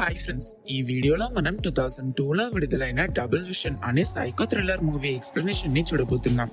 Hi friends, ఈ వీడియోలో మనం 2002లో విడుదలైన డబుల్ విషన్ అనే సైకో థ్రిల్లర్ మూవీ ఎక్స్ప్లెనేషన్ ని చూడబోతున్నాం.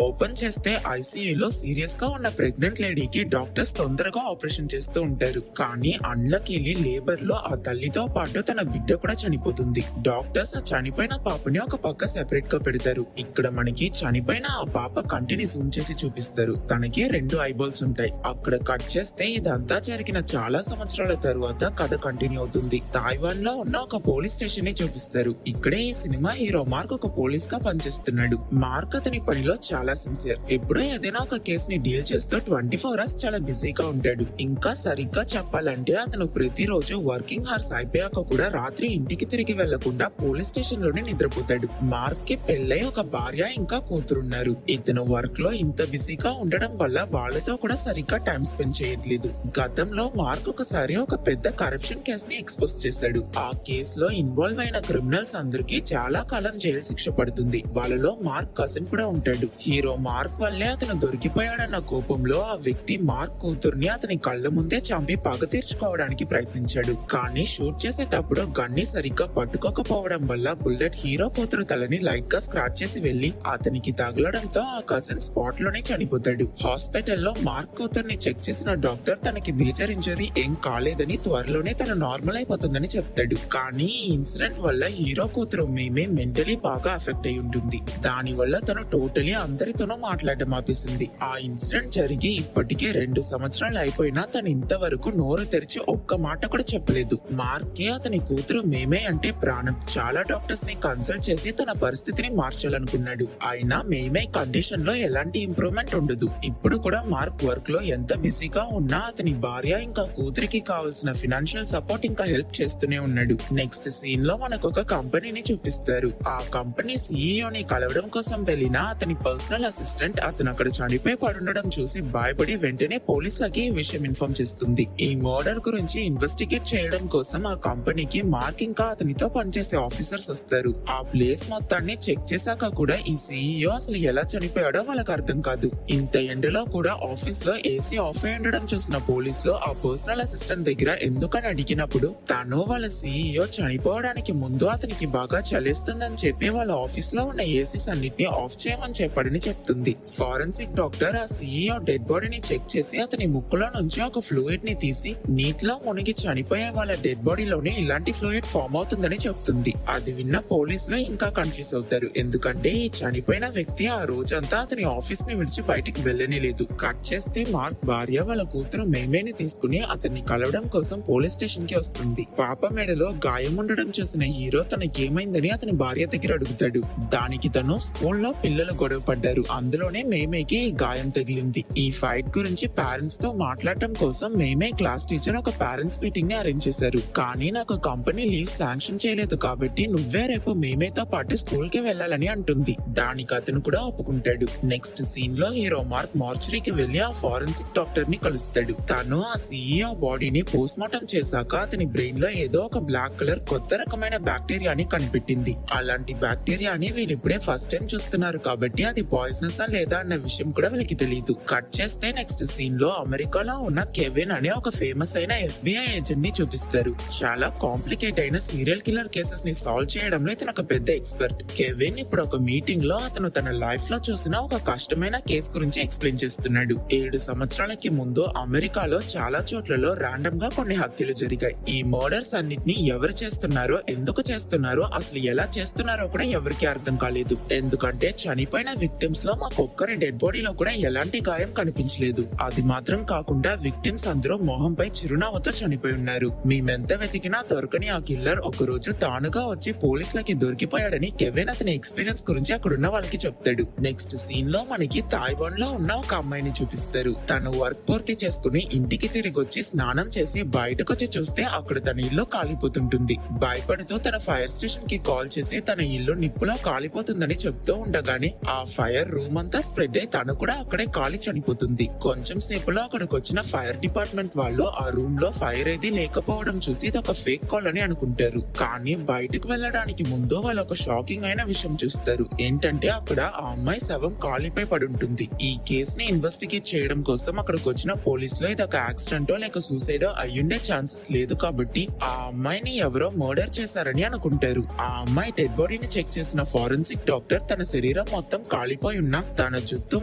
ఓపెన్ చేస్తే ఐసీయూలో సీరియస్ గా ఉన్న ప్రెగ్నెంట్ లేడీకి డాక్టర్స్ తొందరగా ఆపరేషన్ చేస్తూ ఉంటారు. కానీ అన్లకీలి లేబర్ లో ఆ తల్లితో పాటు తన బిడ్డ కూడా చనిపోతుంది. డాక్టర్స్ ఆ చనిపోయిన పాపని ఒక పక్క సెపరేట్ గా పెడతారు. ఇక్కడ మనకి చనిపోయిన ఆ పాప కంటిని జూమ్ చేసి చూపిస్తారు. తనకి 2 ఐబాల్స్ ఉంటాయి. అక్కడ కట్ చేస్తే ఇదంతా జరిగిన చాలా సంవత్సరాల తరువాత కథ కంటిన్యూ అవుతుంది. తైవాన్ లో ఉన్న ఒక పోలీస్ స్టేషన్ ని చూపిస్తారు. ఇక్కడే ఈ సినిమా హీరో మార్క్ ఒక పోలీస్ గా పనిచేస్తున్నాడు. మార్క్ అతని పనిలో చాలా సిన్సియర్. ఎప్పుడో ఏదైనా ఒక కేసుని డీల్ చేస్తూ 24 hours చాలా బిజీగా ఉంటాడు. ఇంకా సరిగ్గా చెప్పాలంటే అతను ప్రతిరోజు వర్కింగ్ అవర్స్ అయిపోయాక కూడా రాత్రి ఇంటికి తిరిగి వెళ్లకుండా పోలీస్ స్టేషన్ లోనే నిద్రపోతాడు. మార్క్ కి పెళ్ళై ఒక భార్య ఇంకా కూతురున్నారు. ఇతను వర్క్ లో ఇంత బిజీగా ఉండడం వల్ల వాళ్ళతో కూడా సరిగ్గా టైం స్పెండ్ చేయట్లేదు. గతంలో మార్క్ ఒకసారి ఒక పెద్ద కరప్షన్ కేసు ని ఎక్స్పోజ్ చేశాడు. ఆ కేసులో ఇన్వాల్వ్ అయిన క్రిమినల్స్ అందరికి చాలా కాలం జైలు శిక్ష పడుతుంది. వాళ్ళలో మార్క్ కజిన్ కూడా ఉంటాడు. హీరో మార్క్ వల్లే అతను దొరికిపోయాడన్న కోపంలో ఆ వ్యక్తి మార్క్ కూతుర్ని అతని కళ్ళ ముందే చంపి పగ తీర్చుకోవడానికి ప్రయత్నించాడు. కానీ షూట్ చేసేటప్పుడు గన్ని సరిగ్గా పట్టుకోకపోవడం వల్ల బుల్లెట్ హీరో కూతురు తలని లైట్ గా స్క్రాచ్ చేసి వెళ్లి అతనికి తగలడంతో ఆ కజిన్ స్పాట్ లోనే చనిపోతాడు. హాస్పిటల్లో మార్క్ కూతుర్ని చెక్ చేసిన డాక్టర్ తనకి మేజర్ ఇంజరీ ఏం కాలేదని, త్వరలోనే తను నార్మల్ అయిపోతుందని చెప్తాడు. కానీ ఈ ఇన్సిడెంట్ వల్ల హీరో కూతురు మేమే మెంటలీ బాగా ఎఫెక్ట్ అయి ఉంటుంది. దాని వల్ల తను టోటలీ అందరితోనూ మాట్లాడడం ఆపేసింది. ఆ ఇన్సిడెంట్ జరిగి ఇప్పటికే 2 సంవత్సరాలు అయిపోయినా తను ఇంతవరకు నోరు తెరిచి ఒక్క మాట కూడా చెప్పలేదు. మార్క్ కి అతని కూతురు మేమే అంటే ప్రాణం. చాలా డాక్టర్స్ ని కన్సల్ట్ చేసి తన పరిస్థితిని మార్చాలనుకున్నాడు. అయినా మేమే కండిషన్ లో ఎలాంటి ఇంప్రూవ్మెంట్ ఉండదు. ఇప్పుడు కూడా మార్క్ వర్క్ లో ఎంత బిజీగా ఉన్నా అతని భార్య ఇంకా కూతురికి కావాల్సిన ఫినాన్షియల్ సపోర్ట్ ఇంకా హెల్ప్ చేస్తూనే ఉన్నాడు. నెక్స్ట్ సీన్ లో మనకు ఒక కంపెనీని చూపిస్తారు. ఆ కంపెనీ సీఈఓని కలవడం కోసం వెళ్ళిన అతని పర్సనల్ అసిస్టెంట్ అతను అక్కడ చనిపోయి పడుండడం చూసి భయపడి వెంటనే పోలీసులకి ఈ విషయం ఇన్ఫార్మ్ చేస్తుంది. ఈ మర్డర్ గురించి ఇన్వెస్టిగేట్ చేయడం కోసం ఆ కంపెనీకి మార్క్ ఇంకా అతనితో పనిచేసే ఆఫీసర్స్ వస్తారు. ఆ ప్లేస్ మొత్తాన్ని చెక్ చేశాక కూడా ఈ సీఈఓ అసలు ఎలా చనిపోయాడో వాళ్ళకి అర్థం కాదు. ఇంత ఎండలో కూడా ఆఫీస్ లో ఏసీ ఆఫ్ అయి ఉండడం చూసిన పోలీసులు ఆ పర్సనల్ అసిస్టెంట్ దగ్గర ఎందుకని అడిగినప్పుడు తను వాళ్ళ సీఈఓ చనిపోవడానికి ముందు అతనికి బాగా చలిస్తుందని చెప్పి వాళ్ళ ఆఫీస్ లో ఉన్న ఏసీస్ అన్నిటిని ఆఫ్ చేయమని చెప్పాడని చెప్తుంది. ఫారెన్సిక్ డాక్టర్ ఆ సీఈఓ డెడ్ బాడీని చెక్ చేసి అతని ముక్కులో నుంచి ఒక ఫ్లూయిడ్ ని తీసి నీటిలో మునిగి చనిపోయే వాళ్ళ డెడ్ బాడీలోనే ఇలాంటి ఫ్లూయిడ్ ఫామ్ అవుతుందని చెప్తుంది. అది విన్న పోలీసులు ఇంకా కన్ఫ్యూజ్ అవుతారు. ఎందుకంటే ఈ చనిపోయిన వ్యక్తి ఆ రోజంతా అతని ఆఫీస్ ని విడిచి బయటికి వెళ్ళనే లేదు. కట్ చేస్తే మార్క్ భార్య వాళ్ళ కూతురు మేమేని తీసుకుని అతన్ని కలవడం కోసం పోలీస్ స్టేషన్ కి వస్తుంది. పాప మెడలో గాయం ఉండడం చూసిన హీరో తనకేమైందని అతని భార్య దగ్గర అడుగుతాడు. దానికి తను స్కూల్లో పిల్లలు గొడవ పడ్డారు, అందులోనే మేమేకి గాయం తగిలింది. ఈ ఫైట్ గురించి పేరెంట్స్ తో మాట్లాడటం కోసం మేమే క్లాస్ టీచర్ ఒక పేరెంట్స్ మీటింగ్ ని అరేంజ్ చేశారు. కానీ నాకు కంపెనీ లీవ్ శాంక్షన్ చేయలేదు కాబట్టి నువ్వే రేపు మేమేతో పాటు స్కూల్ కి వెళ్ళాలని అంటుంది. దానికి అతను కూడా ఒప్పుకుంటాడు. నెక్స్ట్ సీన్ లో హీరో మార్క్ మార్చరీకి వెళ్లి ఆ ఫారెన్సిక్ డాక్టర్ ని కలుస్తాడు. తను ఆ సీఈఓ బాడీని పోస్ట్ మార్టం చేశాక అతని బ్రెయిన్ లో ఏదో ఒక బ్లాక్ కలర్ కొత్త రకమైన బ్యాక్టీరియాని కనిపెట్టింది. అలాంటి బ్యాక్టీరియాని వీళ్ళు ఇప్పుడే ఫస్ట్ టైం చూస్తున్నారు కాబట్టి అది పాయిజనస్ లేదా అన్న విషయం కూడా వీళ్ళకి తెలియదు. కట్ చేస్తే నెక్స్ట్ సీన్ లో అమెరికాలో ఉన్న కెవిన్ అనే ఒక ఫేమస్ అయిన FBI ఏజెంట్ ని చూపిస్తారు. చాలా కాంప్లికేట్ అయిన సీరియల్ కిల్లర్ కేసెస్ ని సాల్వ్ చేయడంలో ఇతను ఒక పెద్ద ఎక్స్పర్ట్. కెవిన్ ఇప్పుడు ఒక మీటింగ్ లో అతను తన లైఫ్ లో చూసిన ఒక కష్టమైన కేసు గురించి ఎక్స్ప్లెయిన్ చేస్తున్నాడు. 7 సంవత్సరాలకి ముందు అమెరికాలో చాలా చోట్లలో రాండమ్ గా కొన్ని హత్యలు జరిగాయి. ఈ మర్డర్స్ అన్నిటిని ఎవరు చేస్తున్నారో, ఎందుకు చేస్తున్నారో, అసలు ఎలా చేస్తున్నారో కూడా ఎవరికి అర్థం కాలేదు. ఎందుకంటే చనిపోయిన విక్టిమ్స్ లో మాకొక్కరి డెడ్ బాడీలో కూడా ఎలాంటి గాయం కనిపించలేదు. అది మాత్రం కాకుండా విక్టిమ్స్ అందరూ మొహంపై చిరునవ్వుతో చనిపోయి ఉన్నారు. మేమెంత వెతికినా దొరకని ఆ కిల్లర్ ఒక రోజు తానుగా వచ్చి పోలీసులకి దొరికిపోయాడని కెవిన్ అతని ఎక్స్పీరియన్స్ గురించి అక్కడున్న వాళ్ళకి చెప్తాడు. నెక్స్ట్ సీన్ లో మనకి తైవాన్ లో ఉన్న ఒక అమ్మాయిని చూపిస్తారు. తను వర్క్ పూర్తి చేసుకుని ఇంటికి తిరిగి వచ్చి స్నానం చేసి బయటకు వచ్చి చూస్తే అక్కడ తన ఇల్లు కాలిపోతుంటుంది. భయపడుతూ తన ఫైర్ స్టేషన్ కి కాల్ చేసి తన ఇల్లు నిప్పులో కాలిపోతుందని చెప్తూ ఉండగానే ఆ ఫైర్ ఫైర్ రూమ్ అంతా స్ప్రెడ్ అయి తను కూడా అక్కడే కాలి చనిపోతుంది. కొంచెం సేపులో అక్కడికి వచ్చిన ఫైర్ డిపార్ట్మెంట్ వాళ్ళు ఆ రూమ్ లో ఫైర్ ఏది లేకపోవడం చూసి ఇది ఒక ఫేక్ కాల్ అని అనుకుంటారు. కానీ బయటకు వెళ్ళడానికి ముందు వాళ్ళు ఒక షాకింగ్ అయిన విషయం చూస్తారు. ఏంటంటే అక్కడ ఆ అమ్మాయి శవం కాలిపై పడి ఉంటుంది. ఈ కేస్ ని ఇన్వెస్టిగేట్ చేయడం కోసం అక్కడికి వచ్చిన పోలీసులు ఇది ఒక యాక్సిడెంటో లేక సూసైడో అయ్యుండే ఛాన్సెస్ లేదు కాబట్టి ఆ అమ్మాయిని ఎవరో మర్డర్ చేశారని అనుకుంటారు. ఆ అమ్మాయి డెడ్ బాడీని చెక్ చేసిన ఫారెన్సిక్ డాక్టర్ తన శరీరం మొత్తం కాలిపోయి ఉన్నా తన జుట్టు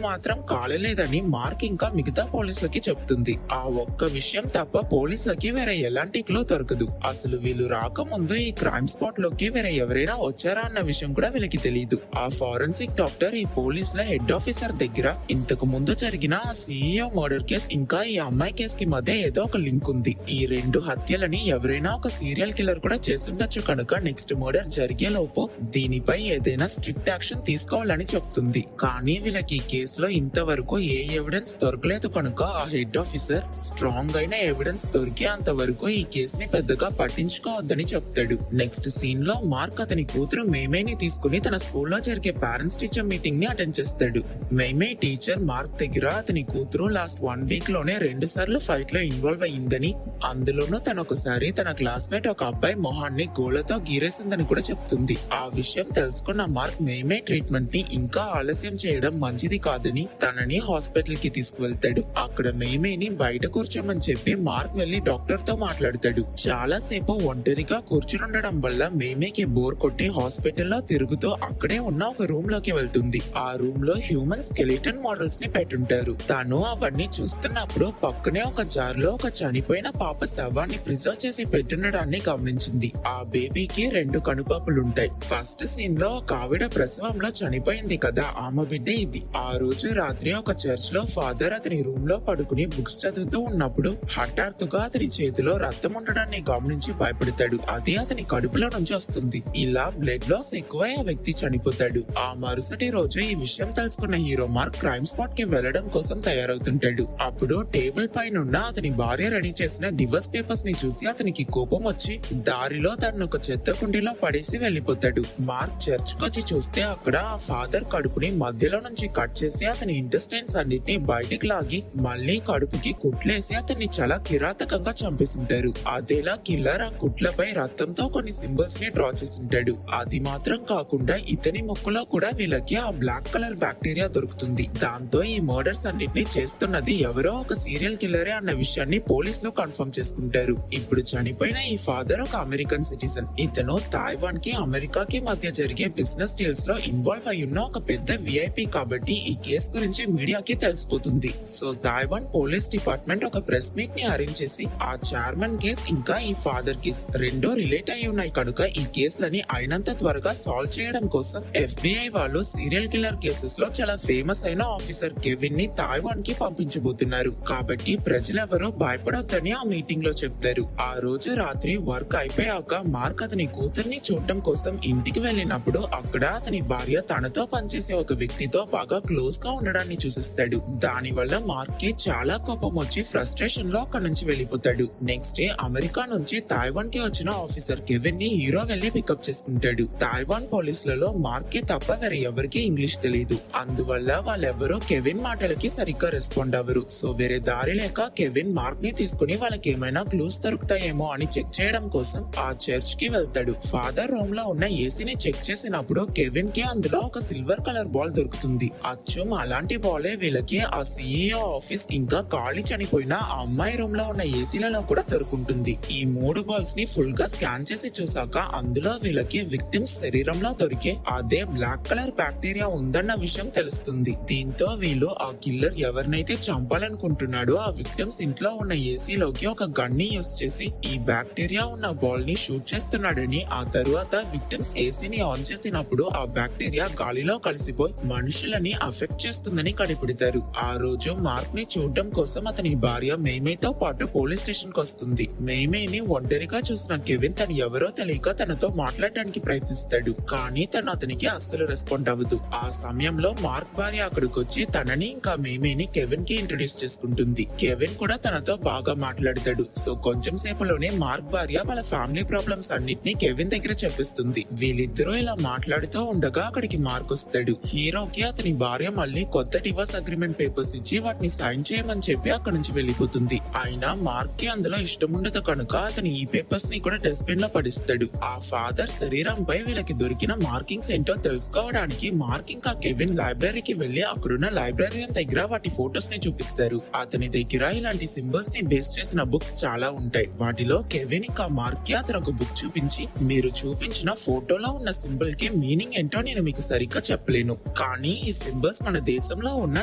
మాత్రం కాలలేదని మార్క్ ఇంకా మిగతా పోలీసులకి చెప్తుంది. ఆ ఒక్క విషయం తప్ప పోలీసులకి వేరే ఎలాంటి క్లూ దొరకదు. అసలు వీళ్ళు రాకముందు ఈ క్రైమ్ స్పాట్ లోకి వేరే ఎవరైనా వచ్చారా అన్న విషయం కూడా వీళ్ళకి తెలియదు. ఆ ఫారెన్సిక్ డాక్టర్ ఈ పోలీసుల హెడ్ ఆఫీసర్ దగ్గర ఇంతకు ముందు జరిగిన ఆ సీఈఓ మర్డర్ కేస్ ఇంకా ఈ అమ్మాయి కేస్ కి మధ్య ఏదో ఒక లింక్ ఉంది. ఈ రెండు హత్యలని ఎవరైనా ఒక సీరియల్ కిల్లర్ కూడా చేస్తుండొచ్చు కనుక నెక్స్ట్ మర్డర్ జరిగే లోపు దీనిపై ఏదైనా స్ట్రిక్ట్ యాక్షన్ తీసుకోవాలని చెప్తుంది. కానీ వీళ్ళకి ఈ కేసులో ఇంతవరకు ఏ ఎవిడెన్స్ దొరకలేదు కనుక ఆ హెడ్ ఆఫీసర్ స్ట్రాంగ్ అయిన ఎవిడెన్స్ దొరికే అంతవరకు ఈ కేసుని పెద్దగా పట్టించుకోవద్దని చెప్తాడు. నెక్స్ట్ సీన్ లో మార్క్ అతని కూతురు మేమేని తీసుకుని తన స్కూల్లో జరిగే పేరెంట్స్ టీచర్ మీటింగ్ ని అటెండ్ చేస్తాడు. మేమే టీచర్ మార్క్ దగ్గర అతని కూతురు లాస్ట్ 1 వీక్ లోనే 2 సార్లు ఫైట్ లో ఇన్వాల్వ్ అయ్యిందని, అందులోనూ తన ఒకసారి తన క్లాస్మేట్ ఒక అబ్బాయి మొహాన్ని గోళ్లతో గీరేసిందని కూడా చెప్తుంది. ఆ విషయం తెలుసుకున్న మార్క్ మేమే ట్రీట్మెంట్ ని ఇంకా ఆలస్యం చేయడం మంచిది కాదని తనని హాస్పిటల్ కి తీసుకువెళ్తాడు. అక్కడ మేమేని బయట కూర్చోమని చెప్పి మార్క్ వెళ్లి డాక్టర్ తో మాట్లాడతాడు. చాలా సేపు ఒంటరిగా కూర్చుని ఉండడం వల్ల మేమేకి బోర్ కొట్టి హాస్పిటల్లో తిరుగుతూ అక్కడే ఉన్న ఒక రూమ్ లోకి వెళ్తుంది. ఆ రూమ్ లో హ్యూమన్ స్కెలిటన్ మోడల్స్ ని పెట్టుంటారు. తను అవన్నీ చూస్తున్నప్పుడు పక్కనే ఒక జార్ లో ఒక చనిపోయిన పాప శవాన్ని ప్రిజర్వ్ చేసి పెట్టుండడాన్ని గమనించింది. ఆ బేబీకి 2 కనుపాపులుంటాయి. ఫస్ట్ సీన్ లో ఒక ఆవిడ ప్రసవంలో చనిపోయింది కదా, ఆమె బిడ్డ ఇది. ఆ రోజు రాత్రి ఒక చర్చ్ లో ఫాదర్ అతని రూమ్ లో పడుకుని బుక్స్ చదువుతూ ఉన్నప్పుడు హఠాత్తుగా అతని చేతిలో రక్తం ఉండడాన్ని గమనించి భయపడతాడు. అది అతని కడుపులో నుంచి వస్తుంది. ఇలా బ్లడ్ లాస్ ఎక్కువై ఆ వ్యక్తి చనిపోతాడు. ఆ మరుసటి రోజు ఈ విషయం తెలుసుకున్న హీరో మార్క్ క్రైమ్ స్పాట్ కి వెళ్లడం కోసం తయారవుతుంటాడు. అప్పుడు టేబుల్ పైన అతని భార్య రెడీ చేసిన డివోర్స్ పేపర్స్ ని చూసి అతనికి కోపం వచ్చి దారిలో తను ఒక చెత్త కుండీలో పడేసి వెళ్లిపోతాడు. మార్క్ చర్చ్ కొచ్చి చూస్తే అక్కడ ఆ ఫాదర్ కడుపుని మధ్యలో నుంచి కట్ చేసి అతని ఇంటెస్టైన్స్ అన్నిటిని బయటికి లాగి మళ్ళీ కడుపుకి కుట్లేసి అతన్ని చాలా కిరాతకంగా చంపేసింటారు. అదేలా కిల్లర్ ఆ కుట్లపై రక్తంతో కొన్ని సింబల్స్ ని డ్రా చేసింటాడు. అది మాత్రం కాకుండా ఇతని ముక్కులో కూడా వీళ్ళకి ఆ బ్లాక్ కలర్ బ్యాక్టీరియా దొరుకుతుంది. దాంతో ఈ మర్డర్స్ అన్నిటిని చేస్తున్నది ఎవరో ఒక సీరియల్ కిల్లరే అన్న విషయాన్ని పోలీసులు కన్ఫర్మ్ చేసుకుంటారు. ఇప్పుడు చనిపోయిన ఈ ఫాదర్ ఒక అమెరికన్ సిటిజన్. ఇతను తైవాన్ కి అమెరికాకి మధ్య జరిగే బిజినెస్ డీల్స్ లో ఇన్వాల్వ్ అయి ఉన్న ఒక పెద్ద విఐపి కాబట్టి ఈ కేసు గురించి మీడియాకి తెలిసిపోతుంది. సో తైవాన్ పోలీస్ డిపార్ట్మెంట్ ఒక ప్రెస్ మీట్ ని అరేంజ్ చేసి ఆ చైర్మన్ కేస్ ఇంకా ఈ ఫాదర్ కేస్ రెండో రిలేట్ అయి ఉన్నాయి కనుక ఈ కేసులని అయినంత త్వరగా సాల్వ్ చేయడం కోసం FBI వాళ్ళు సీరియల్ కిల్లర్ కేసెస్ లో చాలా ఫేమస్ అయిన ఆఫీసర్ కెవిన్ ని తైవాన్ కి పంపించబోతున్నారు. కాబట్టి ప్రజలెవరూ భయపడొద్దని ఆ మీటింగ్ లో చెప్తారు. ఆ రోజు రాత్రి వర్క్ అయిపోయాక మార్క్ అతని కూతుర్ని చూడటం కోసం ఇంటికి వెళ్ళినప్పుడు అక్కడ అతని భార్య తనతో పనిచేసే ఒక వ్యక్తితో బాగా క్లోజ్ గా ఉండడాన్ని చూసిస్తాడు. దాని వల్ల మార్క్ కి చాలా కోపం వచ్చి ఫ్రస్ట్రేషన్ లో అక్కడ నుంచి వెళ్లిపోతాడు. నెక్స్ట్ డే అమెరికా నుంచి తైవాన్ కి వచ్చిన ఆఫీసర్ కెవిన్ ని హీరో వెళ్లి పికప్ చేసుకుంటాడు. తైవాన్ పోలీసులలో మార్క్ కి తప్ప వేరే ఎవరికి ఇంగ్లీష్ తెలియదు. అందువల్ల వాళ్ళెవరూ కెవిన్ మాటలకి సరిగ్గా రెస్పాండ్ అవ్వరు. సో వేరే దారి లేక కెవిన్ మార్క్ ని తీసుకుని వాళ్ళకి ఏమైనా క్లూస్ దొరుకుతాయేమో అని చెక్ చేయడం కోసం ఆ చర్చ్ కి వెళ్తాడు. ఫాదర్ రూమ్ లో ఉన్న ఏసీని చెక్ చేసినప్పుడు కెవిన్ కి అందులో ఒక సిల్వర్ కలర్ బాల్ దొరుకుతుంది. అచ్చం అలాంటి బాలే వీళ్ళకి ఆ సీఈఓ ఆఫీస్ ఇంకా ఖాళీ చనిపోయిన ఆ అమ్మాయి రూమ్ లో ఉన్న ఏసీలలో కూడా దొరుకుంటుంది. ఈ 3 బాల్స్ ని ఫుల్ గా స్కాన్ చేసి చూసాక అందులో వీళ్ళకి విక్టిమ్స్ శరీరంలో దొరికే అదే బ్లాక్ కలర్ బ్యాక్టీరియా ఉందన్న విషయం తెలుస్తుంది. దీంతో వీళ్ళు ఆ కిల్లర్ ఎవరినైతే చంపాలనుకుంటున్నాడో ఆ విక్టిమ్స్ ఇంట్లో ఉన్న ఏసీలోకి ఒక గన్ ని యూస్ చేసి ఈ బ్యాక్టీరియా ఉన్న బాల్ ని షూట్ చేస్తున్నాడని, ఆ తరువాత విక్టిమ్స్ ఏసీని ఆన్ చేసినప్పుడు ఆ బ్యాక్టీరియా గాలిలో కలిసిపోయి మనుషులని అఫెక్ట్ చేస్తుందని కనిపెడతారు. ఆ రోజు మార్క్ ని చూడడం కోసం అతని భార్య మేమేతో పాటు పోలీస్ స్టేషన్ కి వస్తుంది. మేమేని ఒంటరిగా చూసిన కెవిన్ తను ఎవరో తెలియక తనతో మాట్లాడడానికి ప్రయత్నిస్తాడు. కానీ తను అతనికి అస్సలు రెస్పాండ్ అవ్వదు. ఆ సమయంలో మార్క్ భార్య అక్కడికి వచ్చి తనని ఇంకా మేమేని కెవిన్ కి ఇంట్రడ్యూస్ చేసుకుంటుంది. కెవిన్ కూడా తనతో బాగా మాట్లాడతాడు. సో కొంచెం సేపులోనే మార్క్ భార్య వాళ్ళ ఫ్యామిలీ ప్రాబ్లమ్స్ అన్నిటిని కెవిన్ దగ్గర చెప్పిస్తుంది. వీళ్ళిద్దరూ ఇలా మాట్లాడుతూ ఉండగా అక్కడికి మార్క్ వస్తాడు. ఈ హీరోకి అతని భార్య మళ్ళీ కొత్త డివోర్స్ అగ్రిమెంట్ పేపర్స్ ఇచ్చి వాటిని సైన్ చేయమని చెప్పి అక్కడి నుంచి వెళ్లిపోతుంది. అయినా మార్క్ కి అందులో ఇష్టం ఉండదు కనుక అతని ఈ పేపర్స్ ని కూడా డస్ట్బిన్ లో పడిస్తాడు. ఆ ఫాదర్ శరీరంపై వీళ్ళకి దొరికిన మార్కింగ్స్ ఏంటో తెలుసుకోవడానికి మార్క్ ఇంకా కెవిన్ లైబ్రరీకి వెళ్లి అక్కడున్న లైబ్రరీయన్ దగ్గర వాటి ఫోటోస్ ని చూపిస్తారు. అతని దగ్గర ఇలాంటి సింబల్స్ ని బేస్ చేసిన బుక్స్ చాలా ఉంటాయి. వాటిలో కెవిన్ ఇంకా మార్క్ కి అతను ఒక బుక్ చూపించి, మీరు చూపించిన ఫోటోలో ఉన్న సింబల్ కి మీనింగ్ ఏంటో నేను మీకు సరిగ్గా చెప్పలేను, కానీ ఈ సింబల్స్ మన దేశంలో ఉన్న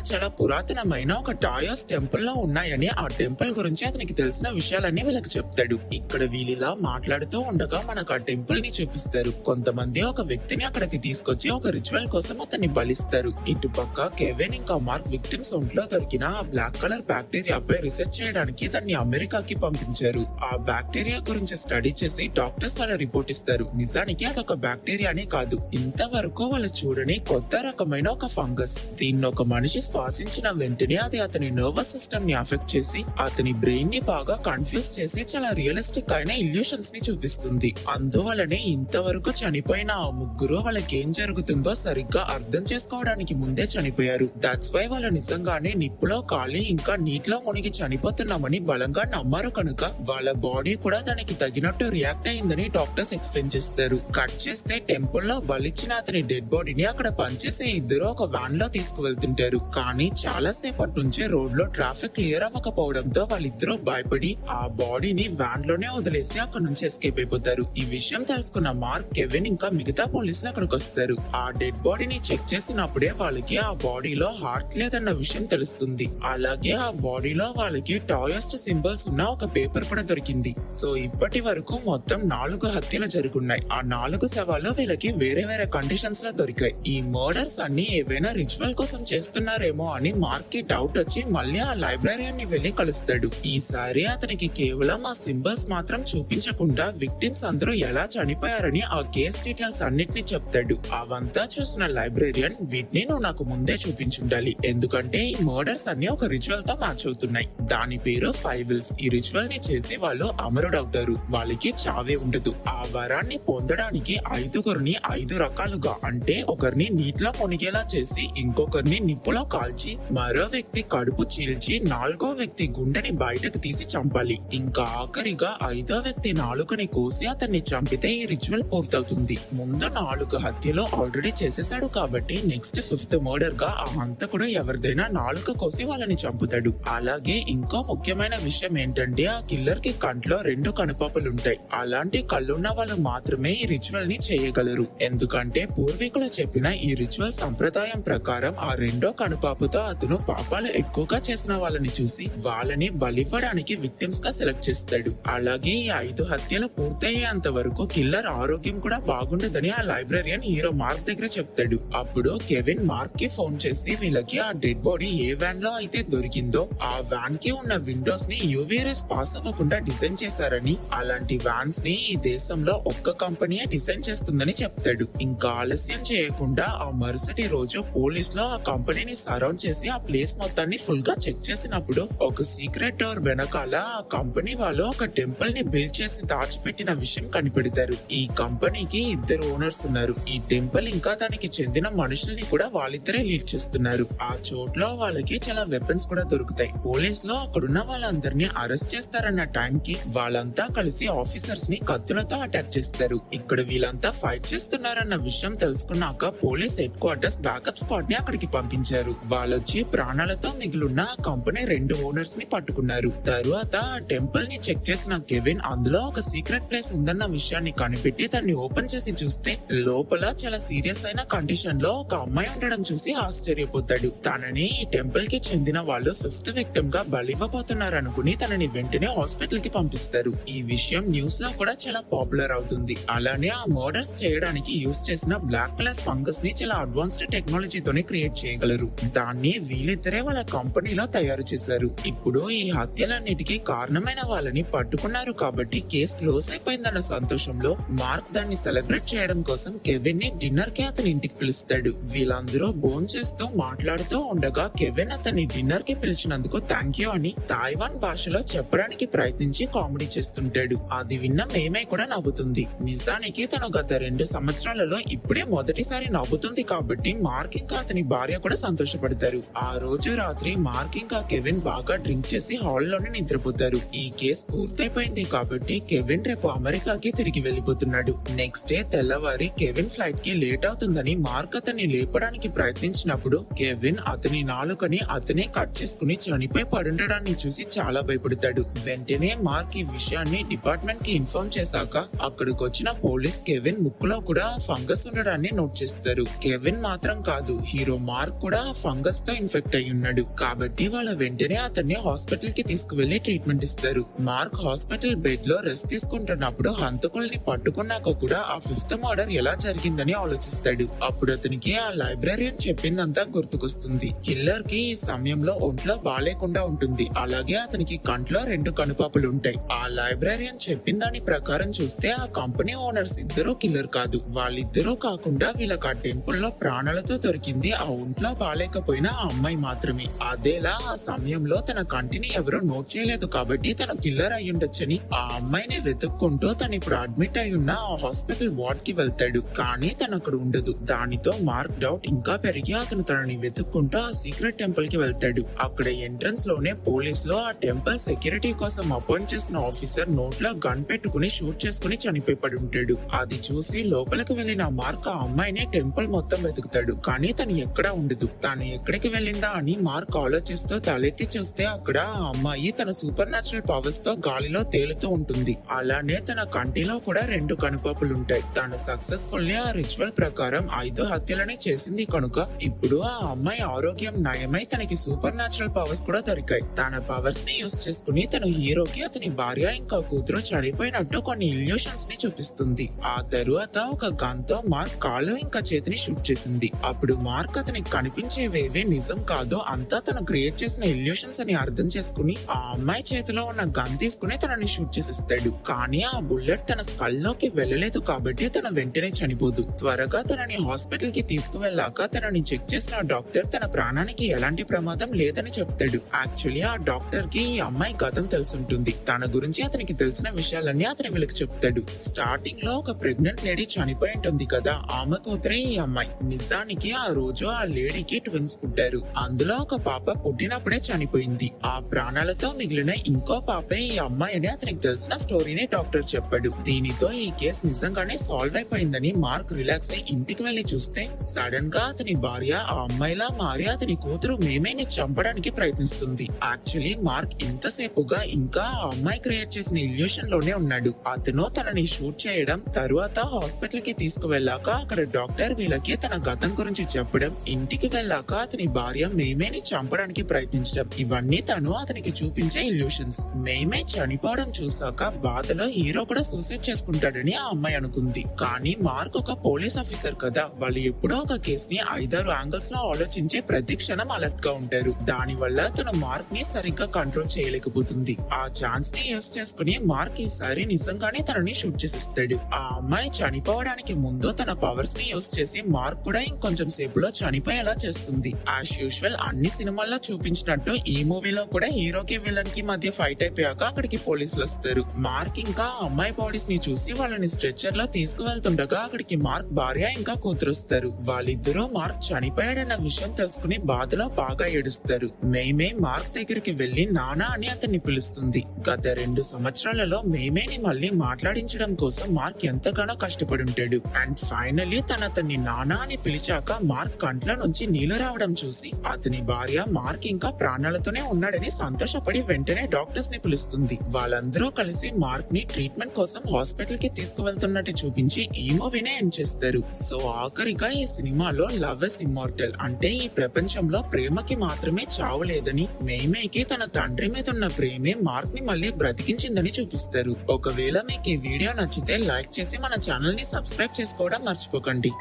చాలా పురాతనమైన ఒక టాయస్ టెంపుల్ లో ఉన్నాయని, ఆ టెంపుల్ గురించి అతనికి తెలిసిన విషయాలన్నీ వీళ్ళకి చెప్తాడు. ఇక్కడ వీళ్ళిలా మాట్లాడుతూ ఉండగా మనకు ఆ టెంపుల్ ని చూపిస్తారు. కొంతమంది ఒక వ్యక్తిని అక్కడికి తీసుకొచ్చి ఒక రిచువల్ కోసం అతన్ని బలిస్తారు. ఇటుపక్క కెవిన్ ఇంకా మార్క్ విక్టిమ్స్ ఒంట్లో దొరికిన ఆ బ్లాక్ కలర్ బ్యాక్టీరియాపై రీసెర్చ్ చేయడానికి దాన్ని అమెరికాకి పంపించారు. ఆ బ్యాక్టీరియా గురించి స్టడీ చేసి డాక్టర్స్ వాళ్ళ రిపోర్ట్ ఇస్తారు. నిజానికి అదొక బ్యాక్టీరియానే కాదు, ఇంతవరకు వాళ్ళు చూడని కొత్త రకమైన ఒక ఫంగస్. దీన్ని ఒక మనిషి శ్వాసించిన వెంటనే అది అతని నర్వస్ సిస్టమ్ ని అఫెక్ట్ చేసి అతని బ్రెయిన్ ని బాగా కన్ఫ్యూజ్ చేసి చాలా రియలిస్టిక్ అయిన ఇల్యూషన్స్ ని చూపిస్తుంది. అందువలనే ఇంతవరకు చనిపోయిన ఆ ముగ్గురు వాళ్ళకి ఏం జరుగుతుందో సరిగ్గా అర్థం చేసుకోవడానికి ముందే చనిపోయారు. దట్స్ వై వాళ్ళు నిజంగానే నిప్పులో కాలి ఇంకా నీటిలో మునిగి చనిపోతున్నామని బలంగా నమ్మారు కనుక వాళ్ళ బాడీ కూడా దానికి తగినట్టు రియాక్ట్ అయిందని డాక్టర్స్ ఎక్స్ప్లెయిన్ చేస్తారు. కట్ చేస్తే టెంపుల్ లో బలిచ్చిన అతని డెడ్ బాడీని అక్కడ పనిచేసే ఇద్దరు ఒక వ్యాన్ లో తీసుకువెళ్తుంటారు. కానీ చాలా సేపటి నుంచి రోడ్ లో ట్రాఫిక్ క్లియర్ అవ్వకపోవడంతో వాళ్ళిద్దరూ భయపడి ఆ బాడీని వ్యాన్ లోనే వదిలేసి అక్కడ నుంచి ఎస్కేప్ అయిపోతారు. ఈ విషయం తెలుసుకున్న మార్క్, కెవిన్ ఇంకా మిగతా పోలీసులు అక్కడికి వస్తారు. ఆ డెడ్ బాడీని చెక్ చేసినప్పుడే వాళ్ళకి ఆ బాడీలో హార్ట్ లేదన్న విషయం తెలుస్తుంది. అలాగే ఆ బాడీలో వాళ్ళకి టాయెస్ట్ సింబల్స్ ఉన్న ఒక పేపర్ కూడా దొరికింది. సో ఇప్పటి వరకు మొత్తం 4 హత్యలు జరుగున్నాయి. ఆ 4 శవాలు వీళ్ళకి వేరే వేరే కండిషన్స్ లో దొరికాయి. ఈ మర్డర్స్ అన్ని ఏవైనా రిచువల్ కోసం చేస్తున్నారేమో అని మార్క్ కి డౌట్ వచ్చి మళ్ళీ ఆ లైబ్రరీయన్ ని వెళ్లి కలుస్తాడు. ఈసారి అతనికి కేవలం ఆ సింబల్స్ మాత్రం చూపించకుండా విక్టిమ్స్ అందరూ ఎలా చనిపోయారని ఆ కేస్ డీటెయిల్స్ అన్నిటిని చెప్తాడు. అవంతా చూసిన లైబ్రరీయన్, వీటిని నువ్వు నాకు ముందే చూపించుండాలి, ఎందుకంటే ఈ మర్డర్స్ అన్ని ఒక రిచువల్ తో మ్యాచ్ అవుతున్నాయి. దాని పేరు 5 Wills. ఈ రిచువల్ ని చేసి వాళ్ళు అమరుడవుతారు. వాళ్ళకి చావే ఉండదు. ఆ వరాన్ని పొందడానికి 5గురిని 5 రకాలుగా, అంటే ఒకరిని నీటిలో మునిగేలా చేసి, ఇంకొకరిని నిప్పులో కాల్చి, మరో వ్యక్తి కడుపు చీల్చి, 4వ వ్యక్తి గుండెని బయటకు తీసి చంపాలి. ఇంకా ఆఖరిగా 5వ వ్యక్తి నాలుకని కోసి అతన్ని చంపితే ఈ రిచువల్ పూర్తవుతుంది. ముందు 4 హత్యలు ఆల్రెడీ చేసేసాడు కాబట్టి నెక్స్ట్ 5th మర్డర్ గా ఆ హంతకుడు ఎవరిదైనా నాలుక కోసి వాళ్ళని చంపుతాడు. అలాగే ఇంకో ముఖ్యమైన విషయం ఏంటంటే ఆ కిల్లర్ కి కంట్లో 2 కనుపాపలుంటాయి. అలాంటి కళ్ళున్న వాళ్ళు మాత్రమే ఈ రిచువల్ ని చేయగలరు. ఎందుకంటే పూర్వీకులు చెప్పిన ఈ రిచువల్ సంప్రదాయం ప్రకారం ఆ 2వ కనుపాపుతో అతను పాపాలు ఎక్కువగా చేసిన వాళ్ళని చూసి వాళ్ళని బలివ్వడానికి విక్టిమ్స్ గా సెలెక్ట్ చేస్తాడు. అలాగే ఈ 5 హత్యలు పూర్తయ్యేంత వరకు కిల్లర్ ఆరోగ్యం కూడా బాగుండదని ఆ లైబ్రరీయన్ హీరో మార్క్ దగ్గర చెప్తాడు. అప్పుడు కెవిన్ మార్క్ కి ఫోన్ చేసి వీళ్ళకి ఆ డెడ్ బాడీ ఏ వ్యాన్ లో అయితే దొరికిందో ఆ వ్యాన్ కి ఉన్న విండోస్ ని యూవీ రేస్ పాస్ అవ్వకుండా డిజైన్ చేశారని, అలాంటి వ్యాన్స్ ని ఈ దేశంలో ఒక్క కంపెనీయే డిజైన్ చేస్తుందని చెప్తాడు. ఇంకా ఆలస్యం చేయకుండా ఆ మరుసటి రోజు పోలీసులు ఆ కంపెనీని సరౌండ్ చేసి ఆ ప్లేస్ మొత్తాన్ని ఫుల్ గా చెక్ చేసినప్పుడు ఒక సీక్రెట్ డోర్ వెనకాల ఆ కంపెనీ వాళ్ళు ఒక టెంపుల్ ని బిల్డ్ చేసి దాచిపెట్టిన విషయం కనిపెడతారు. ఈ కంపెనీకి 2 ఓనర్స్ ఉన్నారు. ఈ టెంపుల్ ఇంకా దానికి చెందిన మనుషుల్ని కూడా వాళ్ళిద్దరే లీడ్ చేస్తున్నారు. ఆ చోట్లో వాళ్ళకి చాలా వెపన్స్ కూడా దొరుకుతాయి. పోలీసులు అక్కడున్న వాళ్ళందరినీ అరెస్ట్ చేస్తారన్న టైం కి వాళ్ళంతా కలిసి ఆఫీసర్స్ ని కత్తులతో అటాక్ చేస్తారు. ఇక్కడ వీళ్ళంతా ఫైట్ చేస్తున్నారన్న విషయం తెలుసుకున్నాక police head quarters backup squad ని అక్కడికి పంపించారు. వాళ్ళొచ్చి ప్రాణాలతో మిగిలిన ఆ కంపెనీ 2 ఓనర్స్ ని పట్టుకున్నారు. తరువాత ఆ టెంపుల్ ని చెక్ చేసిన కెవిన్ అందులో ఒక సీక్రెట్ ప్లేస్ ఉందన్న విషయాన్ని కనిపెట్టి దాన్ని ఓపెన్ చేసి చూస్తే లోపల చాలా సీరియస్ అయిన కండిషన్ లో ఒక అమ్మాయి ఉండడం చూసి ఆశ్చర్యపోతాడు. తనని ఈ టెంపుల్ కి చెందిన వాళ్ళు 5th విక్టిమ్ గా బలివ్వబోతున్నారనుకుని తనని వెంటనే హాస్పిటల్ కి పంపిస్తారు. ఈ విషయం న్యూస్ లో కూడా చాలా పాపులర్ అవుతుంది. అలానే ఆ మర్డర్స్ చేయడానికి యూజ్ చేసిన బ్లాక్ కలర్ ఫంగస్ ని చాలా అడ్వాన్స్డ్ టెక్నాలజీతోనే క్రియేట్ చేయగలరు. దాన్ని వీళ్ళిద్దరే వాళ్ళ కంపెనీలో తయారు చేశారు. ఇప్పుడు ఈ హత్యలన్నిటికీ కారణమైన వాళ్ళని పట్టుకున్నారు కాబట్టి కేసు క్లోజ్ అయిపోయిందన్న సంతోషంలో మార్క్ దాన్ని సెలబ్రేట్ చేయడం కోసం కెవిన్ ని డిన్నర్ కి అతని ఇంటికి పిలుస్తాడు. వీళ్ళందరూ భోజనం చేస్తూ మాట్లాడుతూ ఉండగా కెవిన్ అతన్ని డిన్నర్ కి పిలిచినందుకు థ్యాంక్ యూ అని తాయివాన్ భాషలో చెప్పడానికి ప్రయత్నించి కామెడీ చేస్తుంటాడు. అది విన్న మేమే కూడా నవ్వుతుంది. నిజానికి తను గత 2 సంవత్సరాలలో ఇప్పుడే మొదటిసారి నవ్వుతుంది కాబట్టి కాబట్టి మార్క్ ఇంకా అతని భార్య కూడా సంతోషపడతారు. ఆ రోజు రాత్రి మార్క్ ఇంకా కెవిన్ బాగా డ్రింక్ చేసి హాల్లోనే నిద్రపోతారు. ఈ కేసు పూర్తయిపోయింది కాబట్టి కెవిన్ రేపు అమెరికాకి తిరిగి వెళ్లిపోతున్నాడు. నెక్స్ట్ డే తెల్లవారి కెవిన్ ఫ్లైట్ కి లేట్ అవుతుందని మార్క్ అతన్ని లేపడానికి ప్రయత్నించినప్పుడు కెవిన్ అతని నాలుకని అతనే కట్ చేసుకుని చనిపోయి పడుండడాన్ని చూసి చాలా భయపడతాడు. వెంటనే మార్క్ ఈ విషయాన్ని డిపార్ట్మెంట్ కి ఇన్ఫార్మ్ చేశాక అక్కడికి వచ్చిన పోలీస్ కెవిన్ ముక్కులో కూడా ఫంగస్ ఉండడాన్ని నోట్ చేస్తారు. కెవిన్ మాత్రం కాదు, హీరో మార్క్ కూడా ఫంగస్ తో ఇన్ఫెక్ట్ అయి ఉన్నాడు. కాబట్టి వాళ్ళ వెంటనే అతన్ని హాస్పిటల్ కి తీసుకువెళ్లి ట్రీట్మెంట్ ఇస్తారు. మార్క్ హాస్పిటల్ బెడ్ లో రెస్ట్ తీసుకుంటున్నప్పుడు హంతకుల్ని పట్టుకున్నాక కూడా ఆ ఫిఫ్త్ మర్డర్ ఎలా జరిగిందని ఆలోచిస్తాడు. అప్పుడు అతనికి ఆ లైబ్రరీయన్ చెప్పిందంతా గుర్తుకొస్తుంది. కిల్లర్ కి ఈ సమయంలో ఒంట్లో బాలేకుండా ఉంటుంది. అలాగే అతనికి కంట్లో 2 కనుపాపలు ఉంటాయి. ఆ లైబ్రరీయన్ చెప్పిన దాని ప్రకారం చూస్తే ఆ కంపెనీ ఓనర్స్ ఇద్దరు కిల్లర్ కాదు. వాళ్ళిద్దరూ కాకుండా వీళ్ళకి ఆ టెంపుల్ లో ప్రాణాలతో దొరికింది ఆ ఒంట్లో బాలేకపోయినా ఆ అమ్మాయి మాత్రమే. అదేలా ఆ సమయంలో తన కంటిని ఎవరో నోట్ చేయలేదు కాబట్టి తను కిల్లర్ అయ్యుండొచ్చని ఆ అమ్మాయిని వెతుక్కుంటూ తను ఇప్పుడు అడ్మిట్ అయి ఉన్న ఆ హాస్పిటల్ వార్డ్ కి వెళ్తాడు. కానీ తను అక్కడ ఉండదు. దానితో మార్క్ డౌట్ ఇంకా పెరిగి అతను తనని వెతుక్కుంటూ ఆ సీక్రెట్ టెంపుల్ కి వెళ్తాడు. అక్కడ ఎంట్రన్స్ లోనే పోలీసులు ఆ టెంపుల్ సెక్యూరిటీ కోసం అపాయింట్ చేసిన ఆఫీసర్ నోట్లో గన్ పెట్టుకుని షూట్ చేసుకుని చనిపోయి పడి ఉంటాడు. అది చూసి లోపలికి వెళ్లిన మార్క్ ఆ అమ్మాయిని టెంపుల్ మొత్తం వెతుకుతాడు. కానీ తను ఎక్కడా ఉండదు. తాను ఎక్కడికి వెళ్ళిందా అని మార్క్ ఆలోచిస్తూ తలెత్తి చూస్తే అక్కడ ఆ అమ్మాయి తన సూపర్ న్యాచురల్ పవర్స్ తో గాలిలో తేలుతూ ఉంటుంది. అలానే తన కంటిలో కూడా 2 కనుపాపులుంటాయి. తాను సక్సెస్ఫుల్లీ ఆ రిచువల్ ప్రకారం 5 హత్యలని చేసింది కనుక ఇప్పుడు ఆ అమ్మాయి ఆరోగ్యం నయమై తనకి సూపర్ న్యాచురల్ పవర్స్ కూడా దొరికాయి. తన పవర్స్ ని యూస్ చేసుకుని తన హీరోకి అతని భార్య ఇంకా కూతురు చనిపోయినట్టు కొన్ని ఇల్యూషన్స్ ని చూపిస్తుంది. ఆ తరువాత ఒక గన్ తో మార్క్ కాలు ఇంకా చేతిని షూట్ చేసింది. అప్పుడు మార్క్ అతనికి కనిపించేవేవే నిజం కాదో అంతా తను క్రియేట్ చేసిన ఇల్యూషన్స్ అని అర్థం చేసుకుని ఆ అమ్మాయి చేతిలో ఉన్న గన్ తీసుకుని తనని షూట్ చేసేస్తాడు. కానీ ఆ బుల్లెట్ తన స్కల్ లోకి వెళ్ళలేదు కాబట్టి తన వెంటనే చనిపోదు. త్వరగా తనని హాస్పిటల్ కి తీసుకువెళ్ళాక తనని చెక్ చేసిన డాక్టర్ తన ప్రాణానికి ఎలాంటి ప్రమాదం లేదని చెప్తాడు. యాక్చువల్లీ ఆ డాక్టర్ కి ఈ అమ్మాయి గతం తెలుసుంటుంది. తన గురించి అతనికి తెలిసిన విషయాలన్నీ అతని వీళ్ళకి చెప్తాడు. స్టార్టింగ్ లో ఒక ప్రెగ్నెంట్ లేడీ చనిపోయి ఉంటుంది కదా, ఆమె కూతురే ఈ అమ్మాయి. నిజానికి ఆ రోజు ఆ లేడీకి ట్విన్స్ పుట్టారు. అందులో ఒక పాప పుట్టినప్పుడే చనిపోయింది. ఆ ప్రాణాలతో మిగిలిన ఇంకో పాపే ఈ అమ్మాయి అని అతనికి తెలిసిన స్టోరీని డాక్టర్ చెప్పాడు. దీనితో ఈ కేసు నిజంగానే సాల్వ్ అయిపోయిందని మార్క్ రిలాక్స్ అయి ఇంటికి వెళ్లి చూస్తే సడన్ గా అతని భార్య ఆ అమ్మాయిలా మారి అతని కూతురు మేమేని చంపడానికి ప్రయత్నిస్తుంది. యాక్చువల్లీ మార్క్ ఇంతసేపుగా ఇంకా ఆ అమ్మాయి క్రియేట్ చేసిన ఇల్యూషన్ లోనే ఉన్నాడు. అతను తనని షూట్ చేయడం, తరువాత హాస్పిటల్ కి తీసుకువెళ్ళాక అక్కడ డాక్టర్ వీళ్ళకి తన గతం గురించి చెప్పడం, ఇంటికి వెళ్ళాక అతని భార్య మేమేని చంపడానికి ప్రయత్నించడం, ఇవన్నీ తను అతనికి చూపించే ఇల్యూషన్స్. మేమే చనిపోవడం చూసాక బాధలో హీరో కూడా సూసైడ్ చేసుకుంటాడని ఆ అమ్మాయి అనుకుంది. కానీ మార్క్ ఒక పోలీస్ ఆఫీసర్ కదా, వాళ్ళు ఎప్పుడో ఒక కేస్ ని 5-6 యాంగిల్స్ లో ఆలోచించే ప్రతి క్షణం అలర్ట్ గా ఉంటారు. దాని వల్ల తన మార్క్ ని సరిగ్గా కంట్రోల్ చేయలేకపోతుంది. ఆ ఛాన్స్ ని యూస్ చేసుకుని మార్క్ ఈసారి నిజంగానే తనని షూట్ చేసిస్తాడు. ఆ అమ్మాయి చనిపోవడానికి ముందు తన పవర్స్ ని యూస్ చేసి మార్క్ కూడా ఇంకొంచెం సేపులో చనిపోయేలా చేస్తుంది. యాజ్ యూజువల్ అన్ని సినిమాల్లో చూపించినట్టు ఈ మూవీలో కూడా హీరోకి విలన్ కి మధ్య ఫైట్ అయిపోయాక అక్కడికి పోలీసులు వస్తారు. మార్క్ ఇంకా అమ్మాయి బాడీస్ ని చూసి వాళ్ళని స్ట్రెచర్ లో తీసుకువెళ్తుండగా అక్కడికి మార్క్ భార్య ఇంకా కూతురు వస్తారు. వాళ్ళిద్దరూ మార్క్ చనిపోయాడన్న విషయం తెలుసుకుని బాధలో బాగా ఏడుస్తారు. మేమే మార్క్ దగ్గరికి వెళ్లి నానా అని అతన్ని పిలుస్తుంది. గత 2 సంవత్సరాలలో మేమేని మళ్ళీ మాట్లాడించడం కోసం మార్క్ ఎంతగానో కష్టపడి ఉంటాడు. అండ్ ఫైనలీ అతన్ని నానా అని పిలిచాక మార్క్ కంట్లో నుంచి నీళ్లు రావడం చూసి అతని భార్య మార్క్ ఇంకా ప్రాణాలతోనే ఉన్నాడని సంతోషపడి వెంటనే డాక్టర్స్ ని పిలుస్తుంది. వాళ్ళందరూ కలిసి మార్క్ ని ట్రీట్మెంట్ కోసం హాస్పిటల్ కి తీసుకువెళ్తున్నట్టు చూపించి ఈ మూవీనే ఎండ్ చేస్తారు. సో ఆఖరిగా ఈ సినిమాలో లవ్ ఇస్ ఇమ్మోర్టల్ అంటే ఈ ప్రపంచంలో ప్రేమకి మాత్రమే చావు లేదని, మేమేకి తన తండ్రి మీద ఉన్న ప్రేమే మార్క్ ని మళ్ళీ బ్రతికించిందని చూపిస్తారు. ఒకవేళ మీకు ఈ వీడియో నచ్చితే లైక్ చేసి మన ఛానల్ ని సబ్స్క్రైబ్ చేసుకోవడం మర్చిపోకండి.